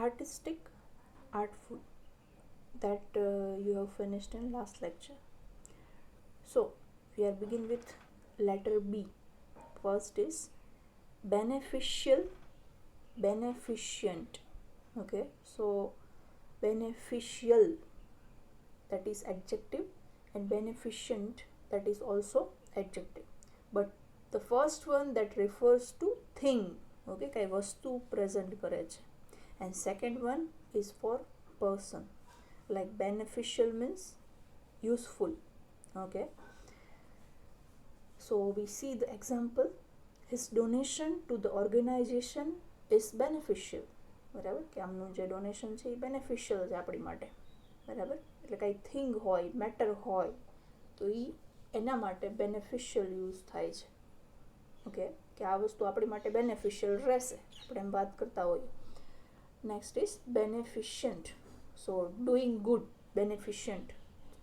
artistic, artful, that you have finished in last lecture. So we are begin with letter B. First is beneficial, beneficent. Okay, so beneficial, that is adjective, and beneficent, that is also adjective. But the first one that refers to thing, okay, કઈ વસ્તુ present કરે છે, and second one is for person. Like beneficial means useful. Okay, so we see the example. His donation to the organization is beneficial. બરાબર, કે આમનું જે donation છે એ beneficial છે આપણી માટે. બરાબર, એટલે કાંઈ થિંગ હોય, મેટર હોય, તો એ એના માટે બેનિફિશિયલ યુઝ થાય છે. ઓકે, કે આ વસ્તુ આપણી માટે બેનિફિશિયલ રહેશે, આપણે એમ વાત કરતા હોઈએ. Next is beneficent. So doing good, beneficent.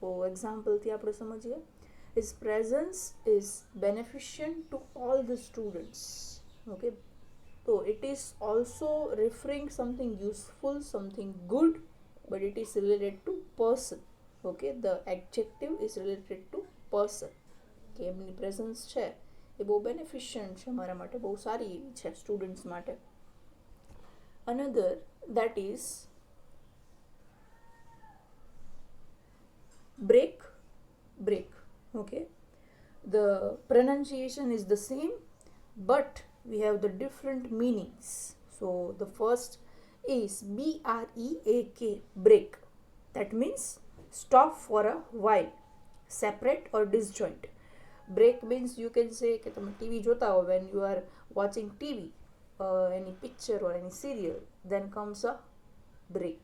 તો એક્ઝામ્પલથી આપણે સમજીએ. His presence is beneficent to all the students. Okay, so it is also referring something useful, something good, but it is related to person. Okay, the adjective is related to person. કે એમની presence છે એ બહુ બેનિફિશિયન્ટ છે મારા માટે, બહુ સારી એવી છે સ્ટુડન્ટ્સ માટે. Another, that is break, break. Okay, the pronunciation is the same, but we have the different meanings. So the first is break, break. That means stop for a while, separate or disjoint. Break means you can say કે તમે TV જોતા હો, when you are watching TV, any picture or any serial, then comes a break.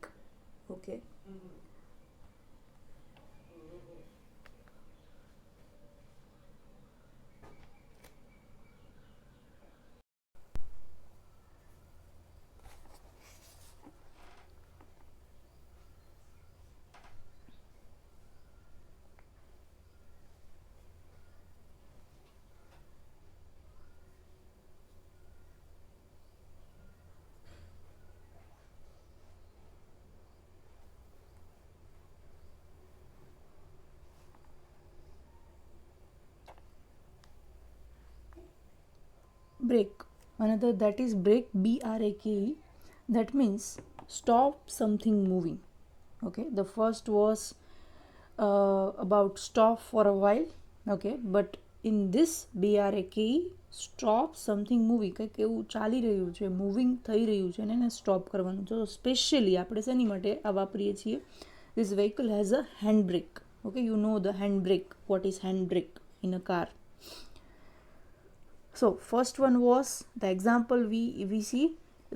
Okay. Break. Another, that is break, B-R-A-K-E. That means stop something moving. Okay, the first was about stop for a while. Okay, but in this BRAKE, stop something moving, કંઈક એવું ચાલી રહ્યું છે, moving થઈ રહ્યું છે, અને એને સ્ટોપ કરવાનું. તો સ્પેશિયલી આપણે શેની માટે આ વાપરીએ છીએ? This vehicle has a hand brake. Okay, you know the hand brake. What is hand brake in a car? So first one was the example we see,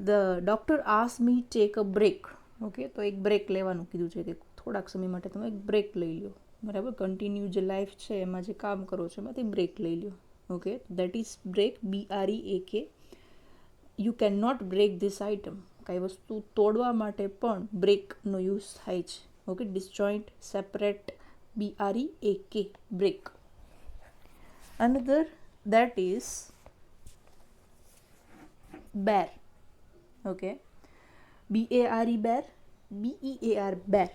the doctor asked me take a break. Okay, તો એક break લેવાનું કીધું છે કે થોડાક સમય માટે તમે એક બ્રેક લઈ લો. બરાબર, કન્ટિન્યુ જે લાઈફ છે એમાં જે કામ કરો છો એમાંથી બ્રેક લઈ લો. Okay, that is break, BREAK. You can not break this item. કાંઈ વસ્તુ તોડવા માટે પણ બ્રેકનો યુઝ થાય છે. Okay, disjoint, separate, BREAK, break. Another, that is bear. Okay, BARE, bear, BEAR, bear.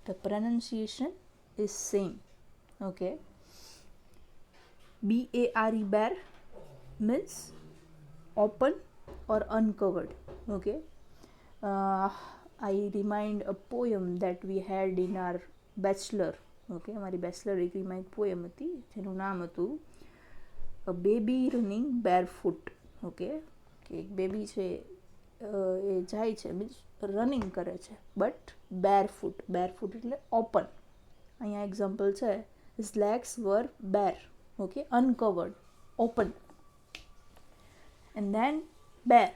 The pronunciation is same. Okay, BARE, bear means open or uncovered. Okay, I remind a poem that we had in our bachelor. Okay, અમારી bachelor ડિગ્રીમાં એક poem હતી જેનું નામ હતું A baby running barefoot. Okay, કે એક baby છે એ જાય છે, મીન્સ રનિંગ કરે છે, બટ બેરફૂટ. બેરફૂટ એટલે ઓપન. અહીંયા એક્ઝામ્પલ છે, his legs were bare. Okay, uncovered, open. And then bare,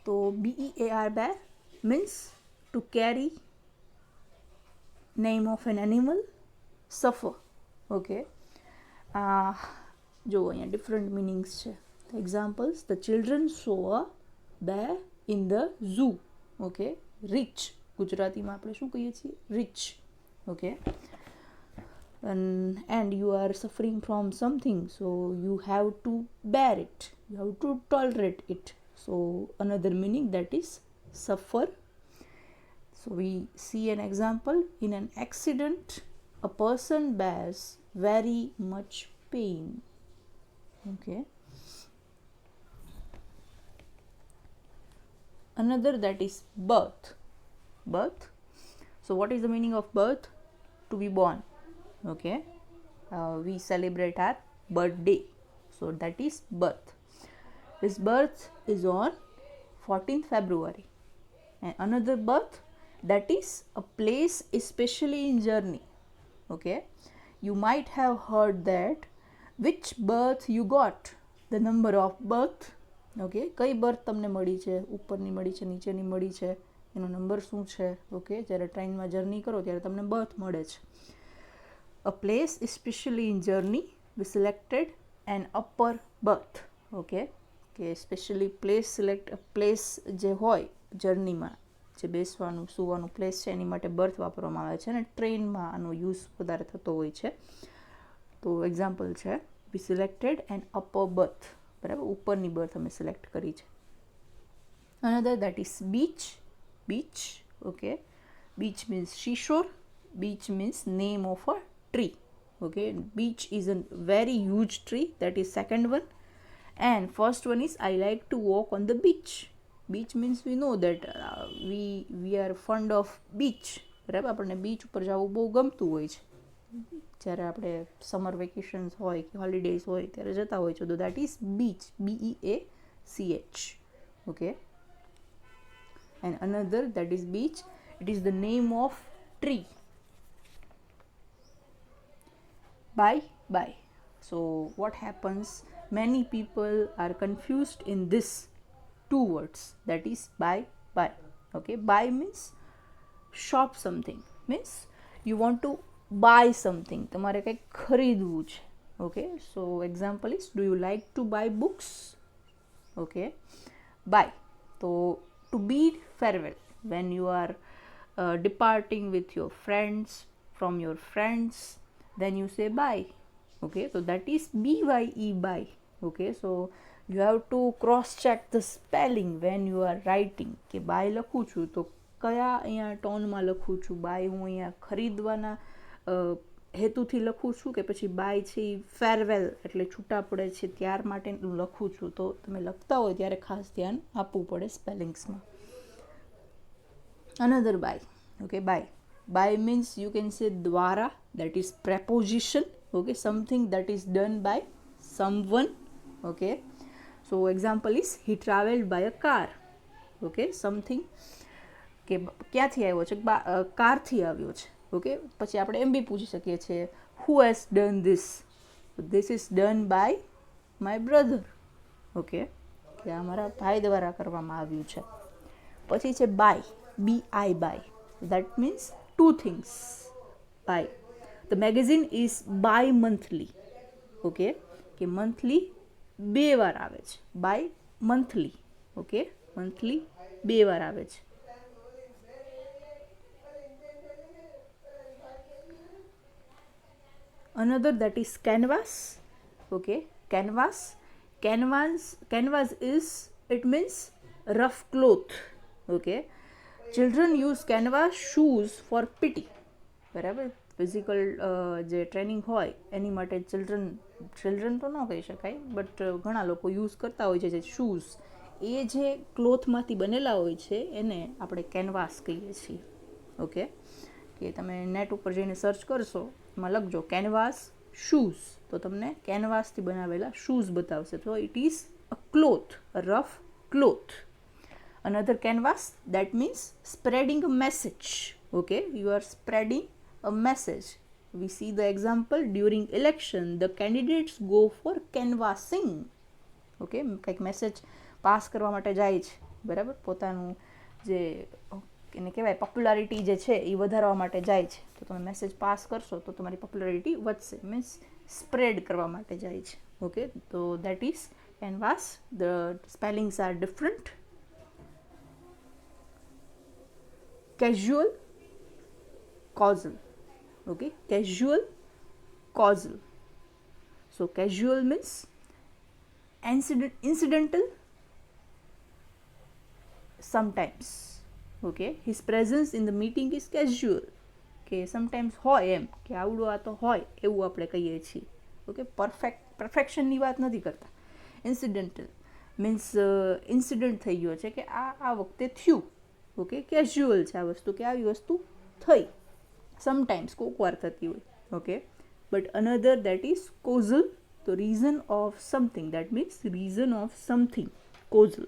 તો BEAR, bear means to carry name of an animal, suffer. Okay, જો અહીંયા ડિફરન્ટ મિનિંગ્સ છે. Examples, the children saw a bear in the zoo. Okay, rich, ગુજરાતીમાં આપણે શું કહીએ છીએ? Rich. Okay, and you are suffering from something, so you have to bear it, you have to tolerate it. So another meaning, that is suffer So we see an example. In an accident, a person bears very much pain. Okay. Another, that is birth. Birth. So what is the meaning of birth? To be born. Okay. We celebrate our birthday. So that is birth. His birth is on 14th February. And another birth, that is a place especially in journey. Okay. You might have heard that which birth you got, the number of birth. Okay. કઈ birth તમને મળી છે, ઉપરની મળી છે, નીચેની મળી છે, એનો નંબર શું છે. ઓકે. જ્યારે ટ્રેનમાં જર્ની કરો ત્યારે તમને બર્થ મળે છે. A place especially in journey, we selected an upper berth. Okay. કે સ્પેશિયલી પ્લેસ સિલેક્ટ, પ્લેસ જે હોય જર્નીમાં, જે બેસવાનું સુવાનું પ્લેસ છે એની માટે બર્થ વાપરવામાં આવે છે, અને ટ્રેનમાં આનો યુઝ વધારે થતો હોય છે. તો એક્ઝામ્પલ છે, વી સિલેક્ટેડ એન અપર બર્થ. બરાબર, ઉપરની બર્થ અમે સિલેક્ટ કરી છે. Another, that is beach. Beach. Okay. Beach means seashore. Beach means name of a tree. Okay. Beach is a very huge tree. That is second one. And first one is I like to walk on the beach. Beach means we know that we are fond of beach. બરાબર, આપણને beach ઉપર જવું બહુ ગમતું હોય છે. જ્યારે આપણે સમર વેકેશન્સ હોય કે હોલિડેઝ હોય ત્યારે જતા હોય છે. તો that is beach. BEACH. Okay. And another, that is beach. It is the name of tree. Bye. So what happens? Many people are confused in this two words, that is bye. Okay. Buy means shop something, means you want to buy something. તમારે કંઈક ખરીદવું છે. Okay. So example is, do you like to buy books? Okay. Buy. So to bid farewell, when you are departing with your friends, from your friends, then you say bye. Okay. So that is BYE, buy. Okay. So you have to cross check the spelling when you are writing. કે by લખું છું તો કયા અહીંયા ટોનમાં લખું છું. By હું અહીંયા ખરીદવાના હેતુથી લખું છું, કે પછી બાય છે ફેરવેલ એટલે છૂટા પડે છે ત્યાર માટે લખું છું. તો તમે લખતા હોય ત્યારે ખાસ ધ્યાન આપવું પડે સ્પેલિંગ્સમાં. Another, by. Okay. By. By means you can say દ્વારા, that is preposition. Okay. Something that is done by someone. Okay. So example is, he travelled by a car. Okay. Something કે ક્યાંથી આવ્યો છે, કારથી આવ્યો છે. ઓકે. પછી આપણે એમ બી પૂછી શકીએ છીએ, who has done this? This is done by my brother. Okay. કે આ મારા ભાઈ દ્વારા કરવામાં આવ્યું છે. પછી છે buy. BI, buy. That means two things. Buy. The magazine is bi-monthly. Okay. કે મંથલી 2 વાર આવે છે. By monthly. ઓકે. મંથલી 2 વાર આવે છે. Another, that is canvas. Okay. Canvas. Canvas is, it means rough cloth. Okay. Children use canvas shoes for PT. બરાબર. Physical જે training હોય એની માટે ચિલ્ડ્રન તો ન કહી શકાય, બટ ઘણા લોકો યુઝ કરતા હોય છે જે શૂઝ. એ જે ક્લોથમાંથી બનેલા હોય છે એને આપણે કેનવાસ કહીએ છીએ. ઓકે. કે તમે નેટ ઉપર જઈને સર્ચ કરશો, એમાં લખજો કેનવાસ શૂઝ, તો તમને કેનવાસથી બનાવેલા શૂઝ બતાવશે. તો it is a cloth, a rough cloth. Another, canvas, that means spreading a message. Okay. You are spreading a message. We see the example, during election the candidates go for canvassing. Okay. કંઈક message pass કરવા માટે જાય છે. બરાબર. પોતાનું જે એને કહેવાય પોપ્યુલારિટી જે છે એ વધારવા માટે જાય છે. તો તમે મેસેજ પાસ કરશો તો તમારી પોપ્યુલારિટી વધશે. મીન્સ સ્પ્રેડ કરવા માટે જાય છે. ઓકે. તો that is canvas. The spellings R different. Casual, causal. Okay. Casual, causal. So casual means incidental, sometimes. Okay his presence in the meeting is casual, કે સમટાઈમ્સ હોય એમ કે આવડું આ તો હોય એવું આપણે કહીએ છીએ. ઓકે પરફેક્શનની વાત નથી કરતા. ઇન્સિડેન્ટલ મીન્સ ઇન્સિડન્ટ થઈ ગયો છે કે આ વખતે થયું. ઓકે કેઝ્યુઅલ છે આ વસ્તુ, કે આવી વસ્તુ થઈ, સમટાઈમ્સ કોઈક વાર થતી હોય. Okay but another that is causal, તો reason of something, that means reason of something, causal.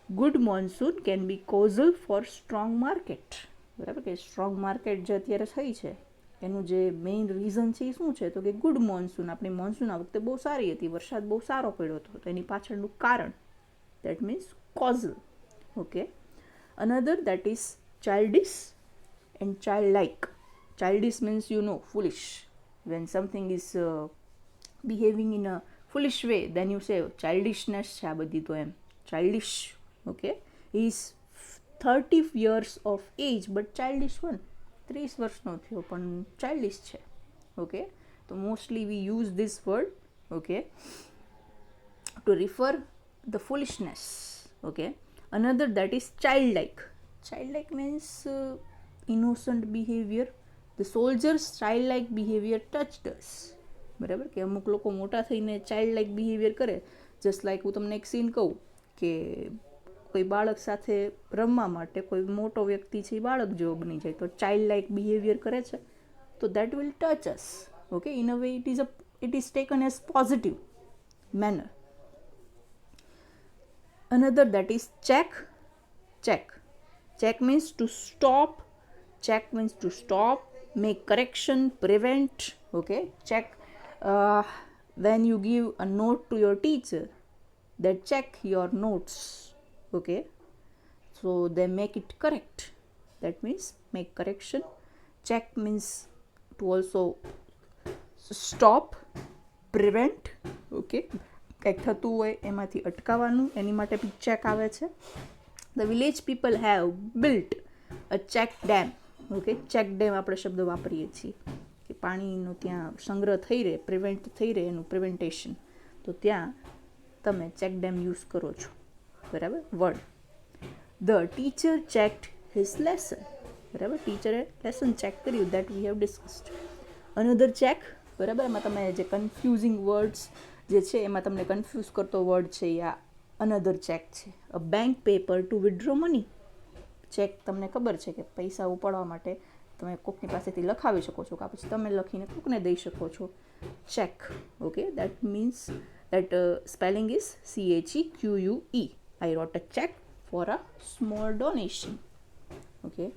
Good monsoon can be causal for strong market, બરાબર, કે સ્ટ્રોંગ માર્કેટ જે અત્યારે થઈ છે એનું જે મેઇન રીઝન છે એ શું છે, તો કે ગુડ મોન્સૂન, આપણી મોન્સૂન આ વખતે બહુ સારી હતી, વરસાદ બહુ સારો પડ્યો હતો, તો એની પાછળનું કારણ, that means causal. Okay another that is childish and child-like. Childish means foolish. When something is behaving in a foolish way, then you say childishness છે આ બધી, તો એમ childish. Okay he is 30 years of age but childish one, 30 વર્ષનો થયો પણ childish છે. Okay તો mostly we use this word, okay, to refer the foolishness. Okay another that is childlike. Childlike means innocent behaviour. The soldiers childlike behaviour touched us, બરાબર, કે અમુક લોકો મોટા થઈને ચાઇલ્ડ-લાઇક બિહેવિયર કરે. જસ્ટ લાઇક હું તમને એક સીન કહું કે કોઈ બાળક સાથે રમવા માટે કોઈ મોટો વ્યક્તિ છે એ બાળક જેવો બની જાય, તો ચાઇલ્ડ-લાઇક બિહેવિયર કરે છે, તો that will touch us. Okay in a way it is taken as positive manner. Another that is check. Check means to stop. Check means to stop, make correction, prevent. Okay, check when you give a note to your teacher, they check your notes. Okay, so they make it correct. That means make correction. Check means to also stop, prevent. Okay, કંઈક થતું હોય એમાંથી અટકાવવાનું, એની માટે બી check આવે છે. The village people have built a check dam. Okay check dam આપણે શબ્દ વાપરીએ છીએ કે પાણીનો ત્યાં સંગ્રહ થઈ રહે, પ્રિવેન્ટ થઈ રહે, એનું પ્રિવેન્ટેશન, તો ત્યાં તમે ચેક ડેમ યુઝ કરો છો, બરાબર. Word the teacher checked his lesson, બરાબર, ટીચરે લેસન ચેક કર્યું, that we have discussed. Another check, બરાબર, એમાં તમે જે કન્ફ્યુઝિંગ વર્ડ્સ જે છે એમાં તમને કન્ફ્યુઝ કરતો વર્ડ છે આ અનધર ચેક છે. A bank paper to withdraw money. Cheque તમને ખબર છે કે પૈસા ઉપાડવા માટે તમે કોકની પાસેથી લખાવી શકો છો, કે પછી તમે લખીને કોકને દઈ શકો છો. Check. Okay that means that spelling is CHEQUE. I wrote a check for a small donation. Okay